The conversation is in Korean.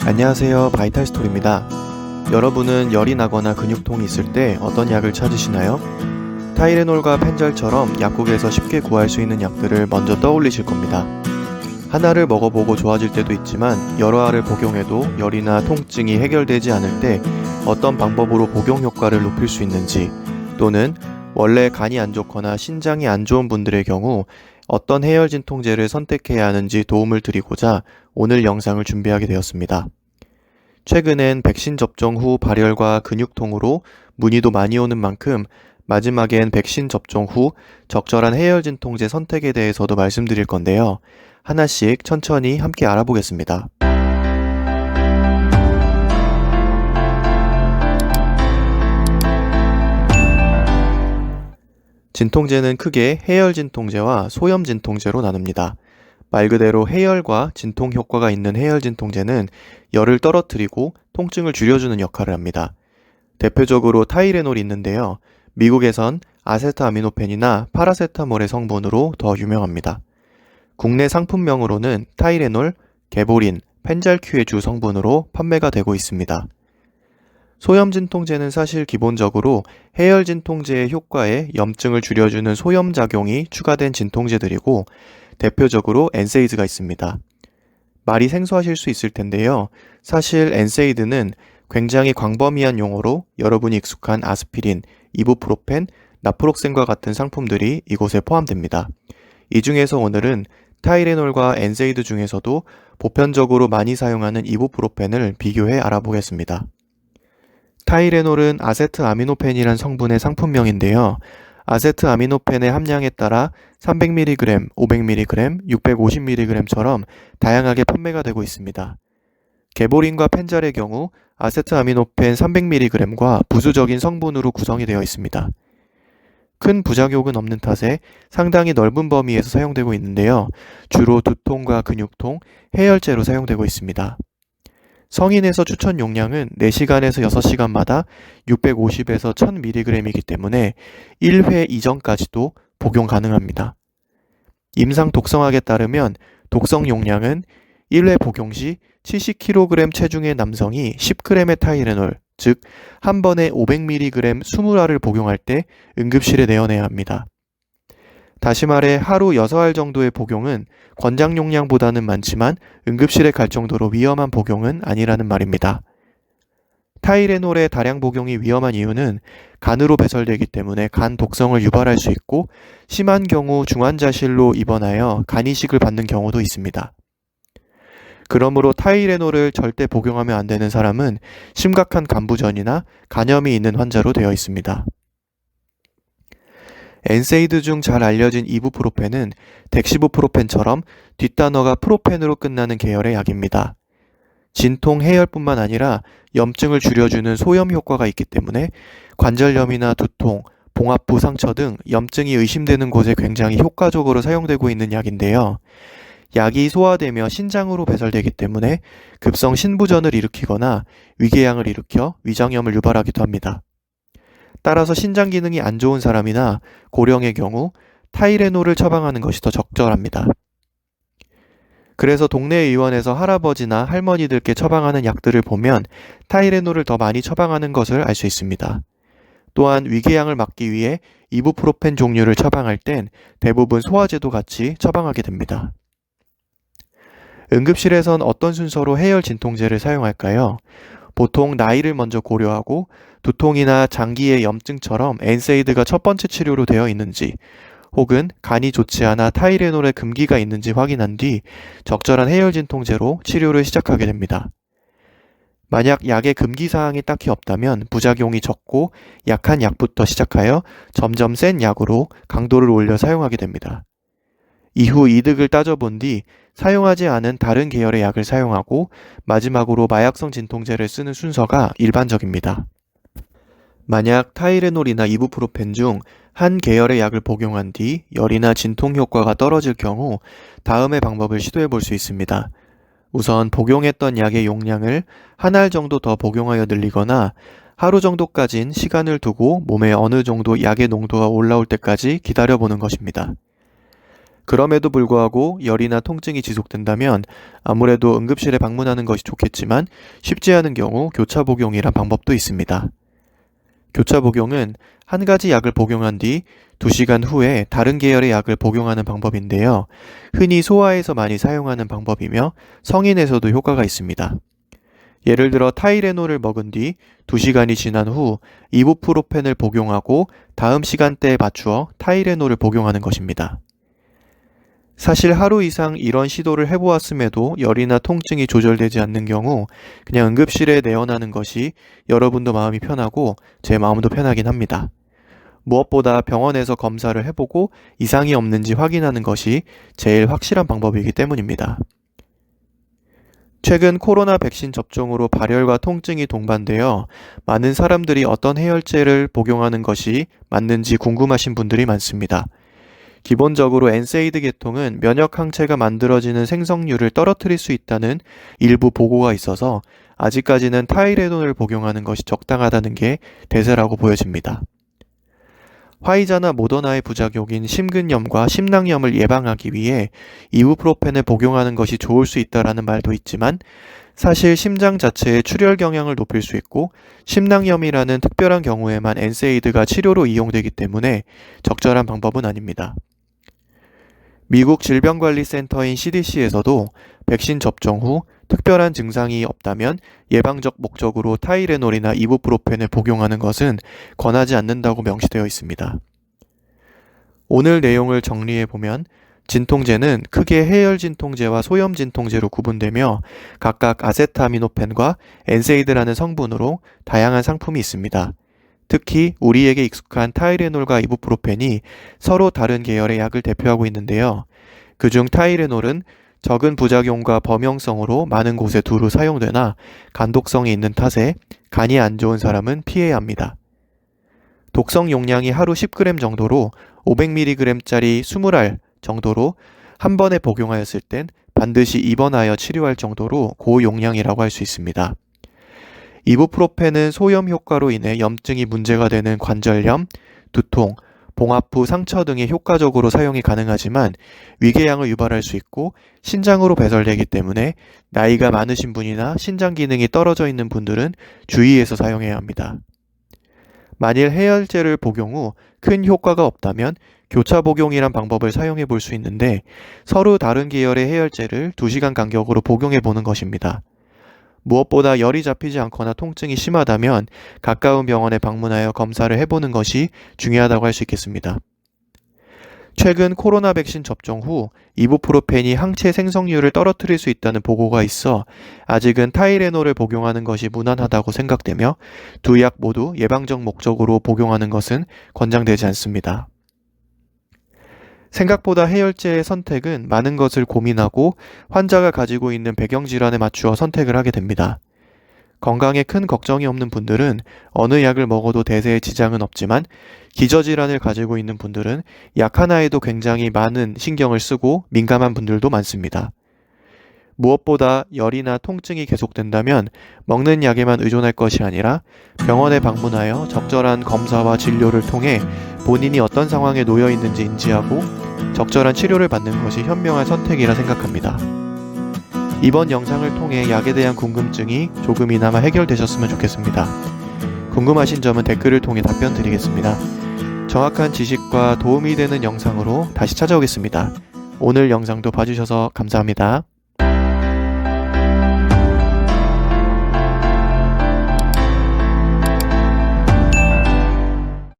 안녕하세요. 바이탈스토리입니다. 여러분은 열이 나거나 근육통이 있을 때 어떤 약을 찾으시나요? 타이레놀과 펜잘처럼 약국에서 쉽게 구할 수 있는 약들을 먼저 떠올리실 겁니다. 하나를 먹어보고 좋아질 때도 있지만 여러 알을 복용해도 열이나 통증이 해결되지 않을 때 어떤 방법으로 복용 효과를 높일 수 있는지, 또는 원래 간이 안 좋거나 신장이 안 좋은 분들의 경우 어떤 해열 진통제를 선택해야 하는지 도움을 드리고자 오늘 영상을 준비하게 되었습니다. 최근엔 백신 접종 후 발열과 근육통으로 문의도 많이 오는 만큼 마지막엔 백신 접종 후 적절한 해열 진통제 선택에 대해서도 말씀드릴 건데요. 하나씩 천천히 함께 알아보겠습니다. 진통제는 크게 해열 진통제와 소염 진통제로 나눕니다. 말 그대로 해열과 진통 효과가 있는 해열 진통제는 열을 떨어뜨리고 통증을 줄여주는 역할을 합니다. 대표적으로 타이레놀이 있는데요. 미국에선 아세트아미노펜이나 파라세타몰의 성분으로 더 유명합니다. 국내 상품명으로는 타이레놀, 게보린, 펜잘큐의 주 성분으로 판매가 되고 있습니다. 소염 진통제는 사실 기본적으로 해열 진통제의 효과에 염증을 줄여주는 소염 작용이 추가된 진통제들이고 대표적으로 엔세이드가 있습니다. 말이 생소하실 수 있을 텐데요. 사실 엔세이드는 굉장히 광범위한 용어로 여러분이 익숙한 아스피린, 이부프로펜, 나프록센과 같은 상품들이 이곳에 포함됩니다. 이 중에서 오늘은 타이레놀과 엔세이드 중에서도 보편적으로 많이 사용하는 이부프로펜을 비교해 알아보겠습니다. 타이레놀은 아세트아미노펜이란 성분의 상품명인데요. 아세트아미노펜의 함량에 따라 300mg, 500mg, 650mg처럼 다양하게 판매가 되고 있습니다. 게보린과 펜잘의 경우 아세트아미노펜 300mg과 부수적인 성분으로 구성이 되어 있습니다. 큰 부작용은 없는 탓에 상당히 넓은 범위에서 사용되고 있는데요. 주로 두통과 근육통, 해열제로 사용되고 있습니다. 성인에서 추천 용량은 4시간에서 6시간마다 650에서 1000mg이기 때문에 1회 이전까지도 복용 가능합니다. 임상 독성학에 따르면 독성 용량은 1회 복용 시 70kg 체중의 남성이 10g의 타이레놀, 즉 한 번에 500mg 20알을 복용할 때 응급실에 내원해야 합니다. 다시 말해 하루 6알 정도의 복용은 권장 용량보다는 많지만 응급실에 갈 정도로 위험한 복용은 아니라는 말입니다. 타이레놀의 다량 복용이 위험한 이유는 간으로 배설되기 때문에 간 독성을 유발할 수 있고 심한 경우 중환자실로 입원하여 간 이식을 받는 경우도 있습니다. 그러므로 타이레놀을 절대 복용하면 안 되는 사람은 심각한 간부전이나 간염이 있는 환자로 되어 있습니다. 엔세이드 중 잘 알려진 이부프로펜은 덱시부프로펜처럼 뒷단어가 프로펜으로 끝나는 계열의 약입니다. 진통, 해열뿐만 아니라 염증을 줄여주는 소염 효과가 있기 때문에 관절염이나 두통, 봉합부 상처 등 염증이 의심되는 곳에 굉장히 효과적으로 사용되고 있는 약인데요. 약이 소화되며 신장으로 배설되기 때문에 급성 신부전을 일으키거나 위궤양을 일으켜 위장염을 유발하기도 합니다. 따라서 신장 기능이 안 좋은 사람이나 고령의 경우 타이레놀을 처방하는 것이 더 적절합니다. 그래서 동네 의원에서 할아버지나 할머니들께 처방하는 약들을 보면 타이레놀을 더 많이 처방하는 것을 알 수 있습니다. 또한 위궤양을 막기 위해 이부프로펜 종류를 처방할 땐 대부분 소화제도 같이 처방하게 됩니다. 응급실에선 어떤 순서로 해열 진통제를 사용할까요? 보통 나이를 먼저 고려하고 두통이나 장기의 염증처럼 엔세이드가 첫 번째 치료로 되어 있는지 혹은 간이 좋지 않아 타이레놀의 금기가 있는지 확인한 뒤 적절한 해열 진통제로 치료를 시작하게 됩니다. 만약 약의 금기 사항이 딱히 없다면 부작용이 적고 약한 약부터 시작하여 점점 센 약으로 강도를 올려 사용하게 됩니다. 이후 이득을 따져본 뒤 사용하지 않은 다른 계열의 약을 사용하고 마지막으로 마약성 진통제를 쓰는 순서가 일반적입니다. 만약 타이레놀이나 이부프로펜 중 한 계열의 약을 복용한 뒤 열이나 진통 효과가 떨어질 경우 다음의 방법을 시도해 볼 수 있습니다. 우선 복용했던 약의 용량을 한 알 정도 더 복용하여 늘리거나 하루 정도까진 시간을 두고 몸에 어느 정도 약의 농도가 올라올 때까지 기다려보는 것입니다. 그럼에도 불구하고 열이나 통증이 지속된다면 아무래도 응급실에 방문하는 것이 좋겠지만 쉽지 않은 경우 교차 복용이란 방법도 있습니다. 교차 복용은 한 가지 약을 복용한 뒤 2시간 후에 다른 계열의 약을 복용하는 방법인데요. 흔히 소아에서 많이 사용하는 방법이며 성인에서도 효과가 있습니다. 예를 들어 타이레놀을 먹은 뒤 2시간이 지난 후 이부프로펜을 복용하고 다음 시간대에 맞추어 타이레놀을 복용하는 것입니다. 사실 하루 이상 이런 시도를 해보았음에도 열이나 통증이 조절되지 않는 경우 그냥 응급실에 내원하는 것이 여러분도 마음이 편하고 제 마음도 편하긴 합니다. 무엇보다 병원에서 검사를 해보고 이상이 없는지 확인하는 것이 제일 확실한 방법이기 때문입니다. 최근 코로나 백신 접종으로 발열과 통증이 동반되어 많은 사람들이 어떤 해열제를 복용하는 것이 맞는지 궁금하신 분들이 많습니다. 기본적으로 엔세이드 계통은 면역 항체가 만들어지는 생성률을 떨어뜨릴 수 있다는 일부 보고가 있어서 아직까지는 타이레놀을 복용하는 것이 적당하다는 게 대세라고 보여집니다. 화이자나 모더나의 부작용인 심근염과 심낭염을 예방하기 위해 이부프로펜을 복용하는 것이 좋을 수 있다라는 말도 있지만 사실 심장 자체의 출혈 경향을 높일 수 있고 심낭염이라는 특별한 경우에만 엔세이드가 치료로 이용되기 때문에 적절한 방법은 아닙니다. 미국 질병관리센터인 CDC에서도 백신 접종 후 특별한 증상이 없다면 예방적 목적으로 타이레놀이나 이부프로펜을 복용하는 것은 권하지 않는다고 명시되어 있습니다. 오늘 내용을 정리해보면 진통제는 크게 해열 진통제와 소염 진통제로 구분되며 각각 아세타미노펜과 엔세이드라는 성분으로 다양한 상품이 있습니다. 특히 우리에게 익숙한 타이레놀과 이부프로펜이 서로 다른 계열의 약을 대표하고 있는데요. 그중 타이레놀은 적은 부작용과 범용성으로 많은 곳에 두루 사용되나 간독성이 있는 탓에 간이 안 좋은 사람은 피해야 합니다. 독성 용량이 하루 10g 정도로 500mg짜리 20알 정도로 한 번에 복용하였을 땐 반드시 입원하여 치료할 정도로 고용량이라고 할 수 있습니다. 이부프로펜은 소염 효과로 인해 염증이 문제가 되는 관절염, 두통, 봉합 후 상처 등에 효과적으로 사용이 가능하지만 위궤양을 유발할 수 있고 신장으로 배설되기 때문에 나이가 많으신 분이나 신장 기능이 떨어져 있는 분들은 주의해서 사용해야 합니다. 만일 해열제를 복용 후 큰 효과가 없다면 교차 복용이란 방법을 사용해 볼 수 있는데 서로 다른 계열의 해열제를 2시간 간격으로 복용해 보는 것입니다. 무엇보다 열이 잡히지 않거나 통증이 심하다면 가까운 병원에 방문하여 검사를 해보는 것이 중요하다고 할 수 있겠습니다. 최근 코로나 백신 접종 후 이부프로펜이 항체 생성률을 떨어뜨릴 수 있다는 보고가 있어 아직은 타이레놀을 복용하는 것이 무난하다고 생각되며 두 약 모두 예방적 목적으로 복용하는 것은 권장되지 않습니다. 생각보다 해열제의 선택은 많은 것을 고민하고 환자가 가지고 있는 배경질환에 맞추어 선택을 하게 됩니다. 건강에 큰 걱정이 없는 분들은 어느 약을 먹어도 대세에 지장은 없지만 기저질환을 가지고 있는 분들은 약 하나에도 굉장히 많은 신경을 쓰고 민감한 분들도 많습니다. 무엇보다 열이나 통증이 계속된다면 먹는 약에만 의존할 것이 아니라 병원에 방문하여 적절한 검사와 진료를 통해 본인이 어떤 상황에 놓여 있는지 인지하고 적절한 치료를 받는 것이 현명한 선택이라 생각합니다. 이번 영상을 통해 약에 대한 궁금증이 조금이나마 해결되셨으면 좋겠습니다. 궁금하신 점은 댓글을 통해 답변 드리겠습니다. 정확한 지식과 도움이 되는 영상으로 다시 찾아오겠습니다. 오늘 영상도 봐주셔서 감사합니다.